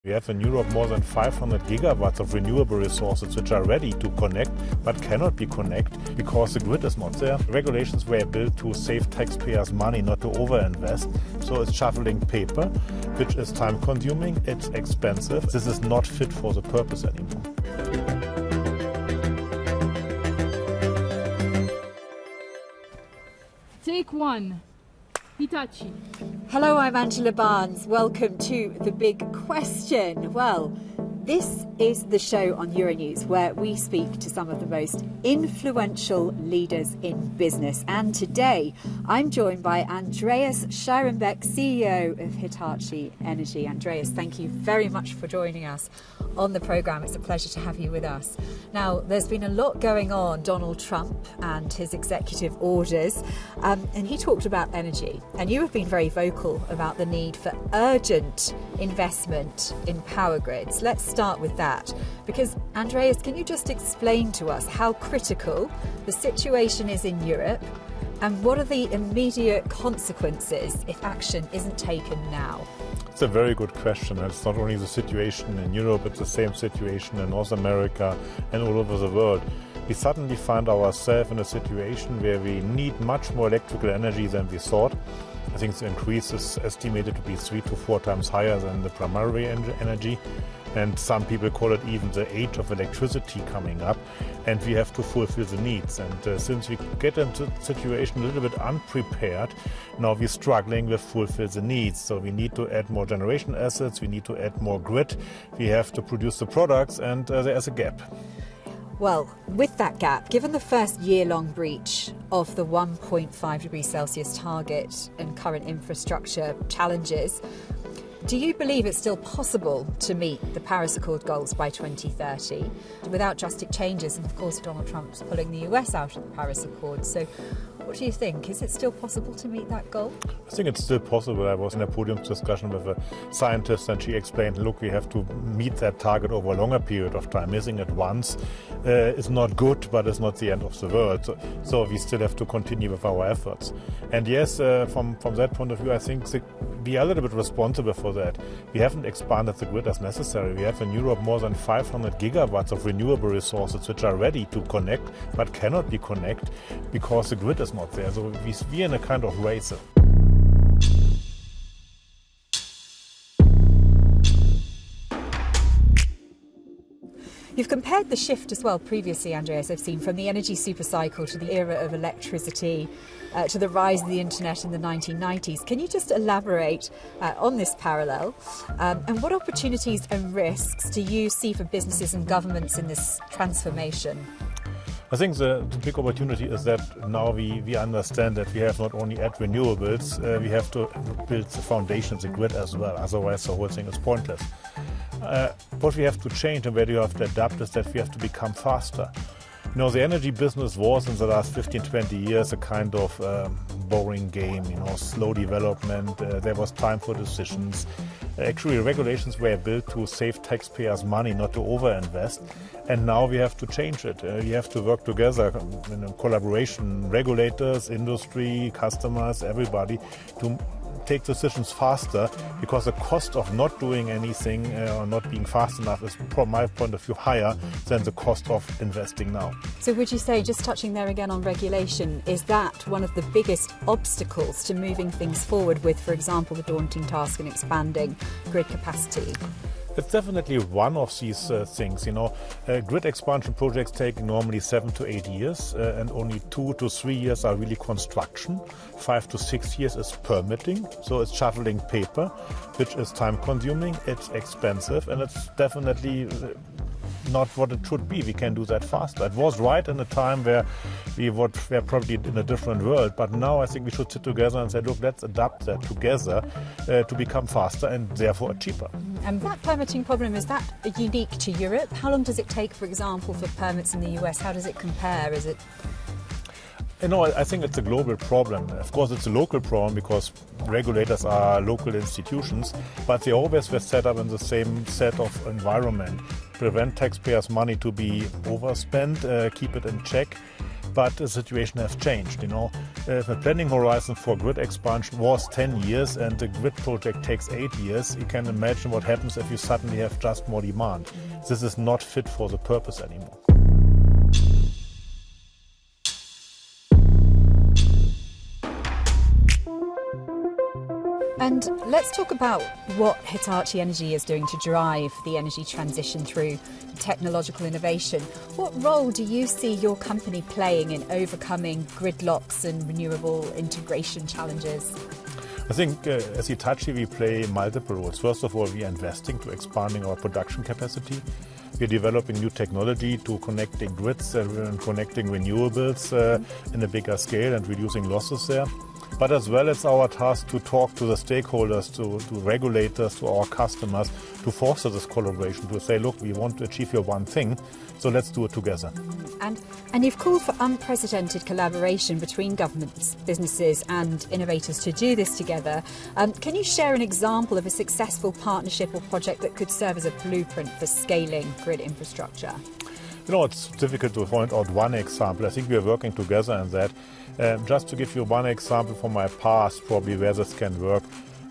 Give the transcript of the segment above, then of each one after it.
We have in Europe more than 500 gigawatts of renewable resources which are ready to connect but cannot be connected because the grid is not there. Regulations were built to save taxpayers money, not to overinvest. So it's shuffling paper, which is time consuming, it's expensive. This is not fit for the purpose anymore. Take one. Hitachi. Hello, I'm Angela Barnes. Welcome to The Big Question. Well, this is the show on Euronews where we speak to some of the most influential leaders in business. And today I'm joined by Andreas Schierenbeck, CEO of Hitachi Energy. Andreas, thank you very much for joining us on the programme. It's a pleasure to have you with us. Now, there's been a lot going on, Donald Trump and his executive orders, and he talked about energy. And you have been very vocal about the need for urgent investment in power grids. Let's start with that, because Andreas, can you just explain to us how critical the situation is in Europe and what are the immediate consequences if action isn't taken now? It's a very good question. It's not only the situation in Europe, it's the same situation in North America and all over the world. We suddenly find ourselves in a situation where we need much more electrical energy than we thought. I think the increase is estimated to be 3 to 4 times higher than the primary energy. And some people call it even the age of electricity coming up, and we have to fulfill the needs. And since we get into the situation a little bit unprepared, now we're struggling with fulfill the needs. So we need to add more generation assets, we need to add more grid, we have to produce the products, and there is a gap. Well, with that gap, given the first year-long breach of the 1.5 degrees Celsius target and current infrastructure challenges, do you believe it's still possible to meet the Paris Accord goals by 2030 without drastic changes? And of course, Donald Trump's pulling the US out of the Paris Accord. So what do you think? Is it still possible to meet that goal? I think it's still possible. I was in a podium discussion with a scientist and she explained, look, we have to meet that target over a longer period of time. Missing it once is not good, but it's not the end of the world. So we still have to continue with our efforts. And yes, from that point of view, I think we are a little bit responsible for that. We haven't expanded the grid as necessary. We have in Europe more than 500 gigawatts of renewable resources which are ready to connect but cannot be connected because the grid is not there. So we're in a kind of race. You've compared the shift as well previously, Andreas, I've seen, from the energy supercycle to the era of electricity, to the rise of the internet in the 1990s. Can you just elaborate on this parallel? And what opportunities and risks do you see for businesses and governments in this transformation? I think the big opportunity is that now we understand that we have not only add renewables, we have to build the foundations, the grid as well. Otherwise, the whole thing is pointless. What we have to change and where you have to adapt is that we have to become faster. You know, the energy business was in the last 15, 20 years a kind of boring game, slow development. There was time for decisions. Actually, regulations were built to save taxpayers money, not to overinvest. And now we have to change it. We have to work together in collaboration, regulators, industry, customers, everybody, to take decisions faster, because the cost of not doing anything or not being fast enough is, from my point of view, higher than the cost of investing now. So would you say, just touching there again on regulation, is that one of the biggest obstacles to moving things forward with, for example, the daunting task in expanding grid capacity? It's definitely one of these things. Grid expansion projects take normally 7 to 8 years, and only 2 to 3 years are really construction. 5 to 6 years is permitting, so it's shuffling paper, which is time consuming, it's expensive, and it's definitely not what it should be. We can do that faster. It was right in a time where we were probably in a different world, but now I think we should sit together and say, look, let's adapt that together to become faster and therefore cheaper. And that permitting problem, is that unique to Europe? How long does it take, for example, for permits in the US? How does it compare? Is it... I think it's a global problem. Of course, it's a local problem because regulators are local institutions, but they always were set up in the same set of environment. Prevent taxpayers' money to be overspent, keep it in check. but the situation has changed. If the planning horizon for grid expansion was 10 years and the grid project takes 8 years, you can imagine what happens if you suddenly have just more demand. This is not fit for the purpose anymore. And let's talk about what Hitachi Energy is doing to drive the energy transition through technological innovation. What role do you see your company playing in overcoming gridlocks and renewable integration challenges? I think as Hitachi we play multiple roles. First of all, we are investing to expanding our production capacity. We are developing new technology to connecting grids and connecting renewables in a bigger scale and reducing losses there. But as well, it's our task to talk to the stakeholders, to regulators, to our customers, to foster this collaboration, to say, look, we want to achieve your one thing, so let's do it together. And you've called for unprecedented collaboration between governments, businesses and innovators to do this together. Can you share an example of a successful partnership or project that could serve as a blueprint for scaling grid infrastructure? It's difficult to point out one example. I think we are working together in that. Just to give you one example from my past, probably where this can work.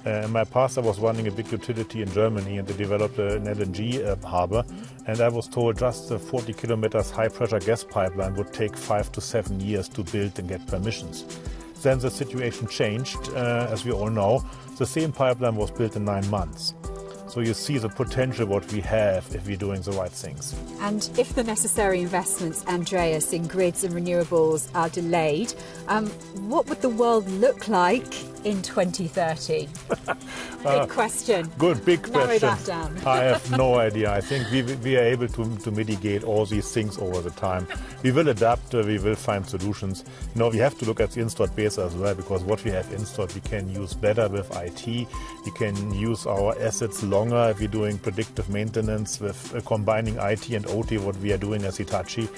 In my past, I was running a big utility in Germany and they developed an LNG harbour. And I was told just a 40 kilometers high-pressure gas pipeline would take 5 to 7 years to build and get permissions. Then the situation changed, as we all know. The same pipeline was built in 9 months. So you see the potential what we have if we're doing the right things. And if the necessary investments, Andreas, in grids and renewables are delayed, what would the world look like in 2030? Big question. Good, big question. Narrow that down. I have no idea. I think we are able to mitigate all these things over the time. We will adapt, we will find solutions. We have to look at the installed base as well, because what we have installed we can use better with IT. We can use our assets longer if we're doing predictive maintenance with combining IT and OT, what we are doing as Hitachi,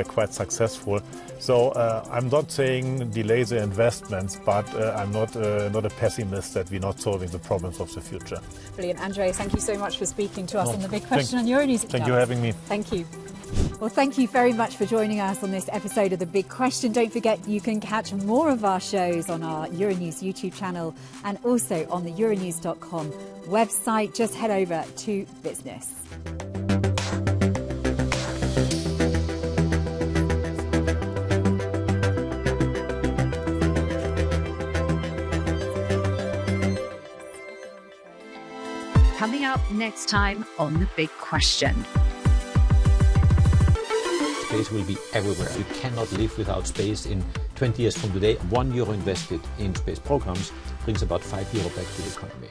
quite successful. So I'm not saying delay the investments, but I'm not a pessimist that we're not solving the problems of the future. Brilliant. Andreas, thank you so much for speaking to us on The Big Question on Euronews. Thank you for having me. Thank you. Well, thank you very much for joining us on this episode of The Big Question. Don't forget you can catch more of our shows on our Euronews YouTube channel and also on the euronews.com website. Just head over to business. Coming up next time on The Big Question. Space will be everywhere. We cannot live without space. In 20 years from today, €1 invested in space programs brings about €5 back to the economy.